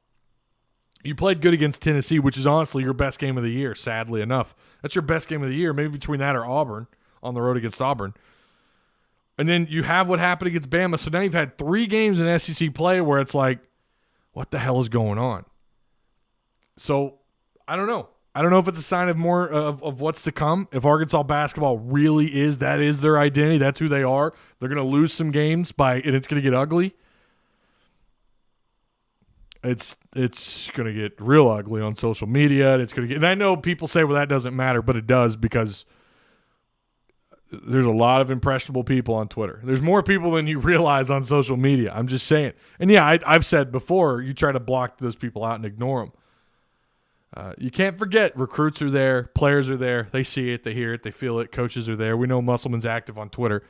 You played good against Tennessee, which is honestly your best game of the year, sadly enough. That's your best game of the year, maybe between that or Auburn, on the road against Auburn. And then you have what happened against Bama. So now you've had 3 games in SEC play where it's like, what the hell is going on? So I don't know. I don't know if it's a sign of more of what's to come. If Arkansas basketball really is their identity, that's who they are. They're going to lose some games and it's going to get ugly. It's going to get real ugly on social media. And I know people say, well, that doesn't matter, but it does because there's a lot of impressionable people on Twitter. There's more people than you realize on social media. I'm just saying. And yeah, I've said before, you try to block those people out and ignore them. You can't forget recruits are there, players are there. They see it, they hear it, they feel it. Coaches are there. We know Musselman's active on Twitter.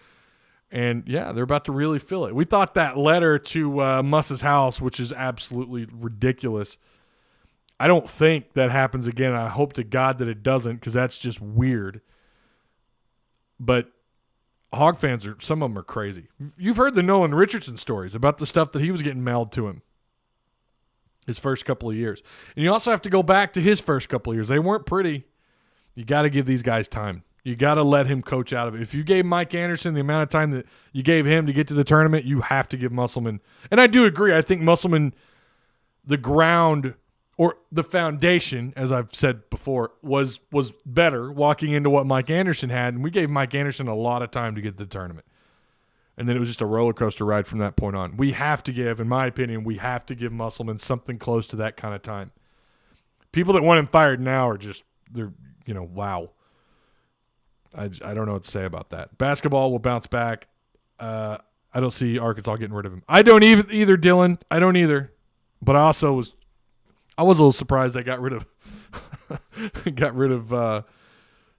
And, yeah, they're about to really feel it. We thought that letter to Muss's house, which is absolutely ridiculous. I don't think that happens again. I hope to God that it doesn't because that's just weird. But Hog fans, some of them are crazy. You've heard the Nolan Richardson stories about the stuff that he was getting mailed to him his first couple of years. And you also have to go back to his first couple of years. They weren't pretty. You got to give these guys time. You got to let him coach out of it. If you gave Mike Anderson the amount of time that you gave him to get to the tournament, you have to give Musselman. And I do agree. I think Musselman, the ground or the foundation, as I've said before, was better walking into what Mike Anderson had. And we gave Mike Anderson a lot of time to get to the tournament. And then it was just a roller coaster ride from that point on. We have to give, in my opinion, Musselman something close to that kind of time. People that want him fired now are just, wow. I don't know what to say about that. Basketball will bounce back. I don't see Arkansas getting rid of him. I don't either, Dylan. I don't either. But I was a little surprised they got rid of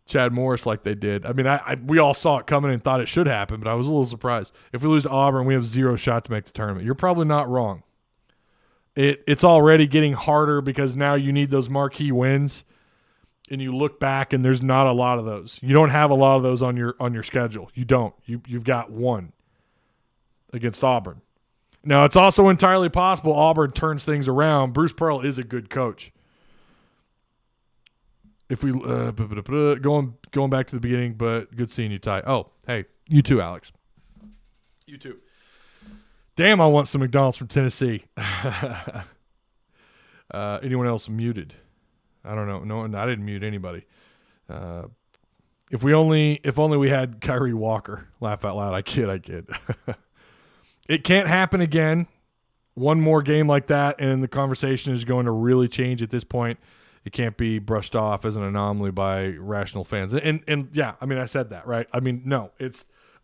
Chad Morris like they did. I mean, we all saw it coming and thought it should happen, but I was a little surprised. If we lose to Auburn, we have zero shot to make the tournament. You're probably not wrong. It's already getting harder because now you need those marquee wins, and you look back and there's not a lot of those. You don't have a lot of those on your schedule. You don't. You've got one against Auburn. Now, it's also entirely possible Auburn turns things around. Bruce Pearl is a good coach. If we going back to the beginning, but good seeing you, Ty. Oh, hey, you too, Alex. You too. Damn, I want some McDonald's from Tennessee. Anyone else muted? I don't know. No, I didn't mute anybody. If only we had Kyrie Walker. Laugh out loud. I kid. It can't happen again. One more game like that, and the conversation is going to really change at this point. It can't be brushed off as an anomaly by rational fans. And yeah, I mean, I said that, right? I mean, no,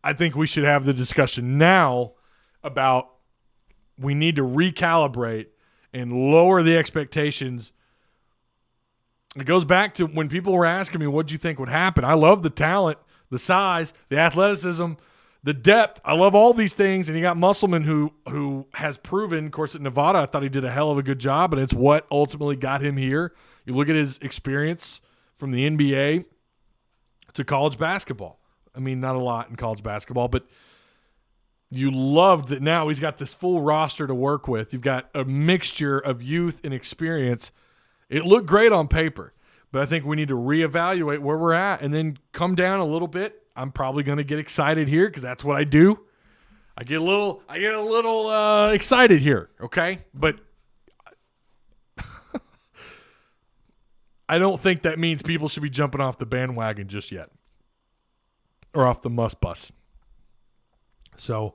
I think we should have the discussion now about we need to recalibrate and lower the expectations. It goes back to when people were asking me, what do you think would happen? I love the talent, the size, the athleticism, the depth. I love all these things. And you got Musselman who has proven, of course, at Nevada, I thought he did a hell of a good job, and it's what ultimately got him here. You look at his experience from the NBA to college basketball. I mean, not a lot in college basketball, but you love that now he's got this full roster to work with. You've got a mixture of youth and experience. It looked great on paper, but I think we need to reevaluate where we're at and then come down a little bit. I'm probably going to get excited here because that's what I do. I get a little excited here, okay? But I don't think that means people should be jumping off the bandwagon just yet or off the must bus. So,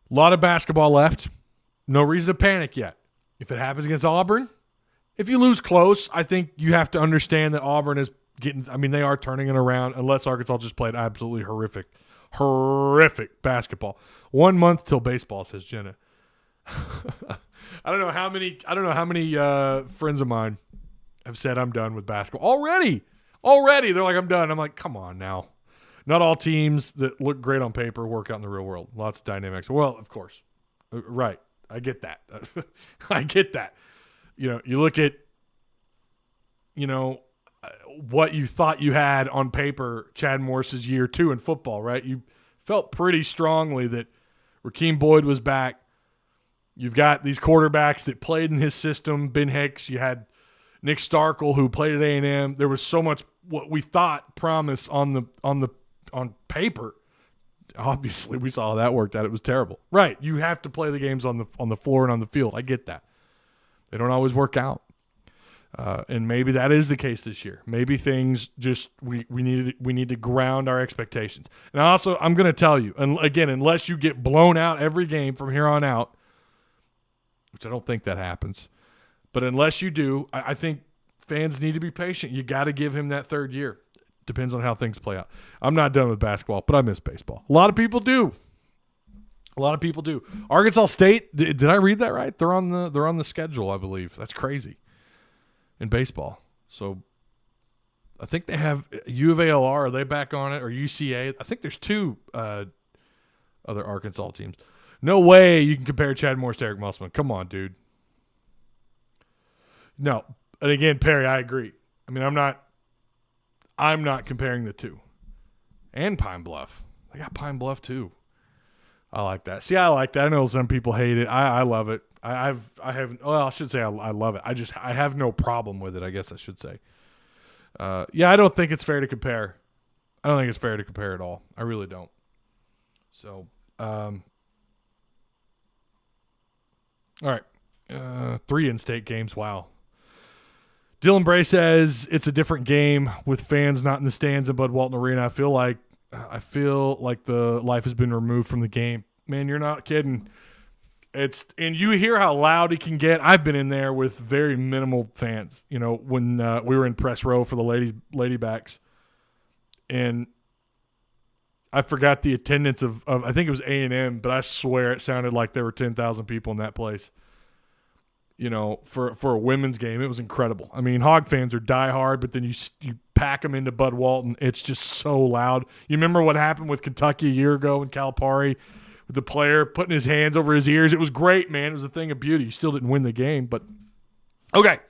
a lot of basketball left. No reason to panic yet. If it happens against Auburn, if you lose close, I think you have to understand that Auburn is they are turning it around unless Arkansas just played absolutely horrific basketball. 1 month till baseball, says Jenna. I don't know how many friends of mine have said I'm done with basketball already. They're like, I'm done. I'm like, come on now. Not all teams that look great on paper work out in the real world. Lots of dynamics. Well, of course. Right. I get that. You look at, what you thought you had on paper, Chad Morris's year 2 in football, right? You felt pretty strongly that Rakeem Boyd was back. You've got these quarterbacks that played in his system, Ben Hicks. You had Nick Starkel, who played at A&M. There was so much what we thought promise on paper. Obviously, we saw how that worked out. It was terrible. Right. You have to play the games on the floor and on the field. I get that. They don't always work out. And maybe that is the case this year. Maybe things just we need to ground our expectations. And also, I'm going to tell you, and again, unless you get blown out every game from here on out, which I don't think that happens, but unless you do, I think fans need to be patient. You got to give him that third year. Depends on how things play out. I'm not done with basketball, but I miss baseball. A lot of people do. Arkansas State, did I read that right? They're on the schedule, I believe. That's crazy. In baseball. So I think they have U of ALR. Are they back on it? Or UCA? I think there's two other Arkansas teams. No way you can compare Chad Morris to Eric Musselman. Come on, dude. No. And again, Perry, I agree. I mean, I'm not comparing the two. And Pine Bluff. They got Pine Bluff too. I like that. See, I like that. I know some people hate it. I love it. I should say I love it. I have no problem with it, I guess I should say. I don't think it's fair to compare. I don't think it's fair to compare at all. I really don't. So, all right. 3 in-state games. Wow. Dylan Bray says it's a different game with fans not in the stands at Bud Walton Arena. I feel like the life has been removed from the game. Man, you're not kidding. And you hear how loud it can get. I've been in there with very minimal fans. You know, when we were in press row for the Ladybacks, and I forgot the attendance of I think it was A&M, but I swear it sounded like there were 10,000 people in that place. You know, for a women's game, it was incredible. I mean, Hog fans are diehard, but then you pack them into Bud Walton. It's just so loud. You remember what happened with Kentucky a year ago in Calipari with the player putting his hands over his ears? It was great, man. It was a thing of beauty. You still didn't win the game, but okay.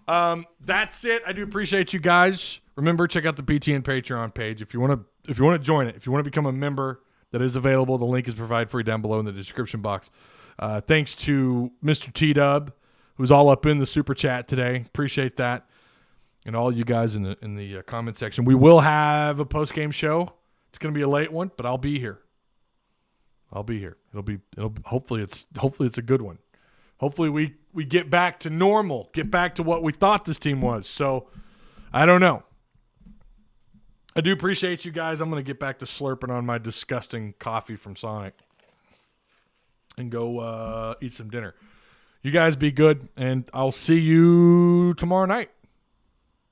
That's it. I do appreciate you guys. Remember, check out the BTN Patreon page if you want to join it. If you want to become a member, that is available. The link is provided for you down below in the description box. Thanks to Mr. T-Dub, who's all up in the super chat today. Appreciate that. And all you guys in the comment section. We will have a post-game show. It's going to be a late one, but I'll be here. It'll hopefully it's a good one. Hopefully we get back to normal, get back to what we thought this team was. So I don't know. I do appreciate you guys. I'm going to get back to slurping on my disgusting coffee from Sonic and go eat some dinner. You guys be good, and I'll see you tomorrow night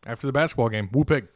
after the basketball game. Woo pig.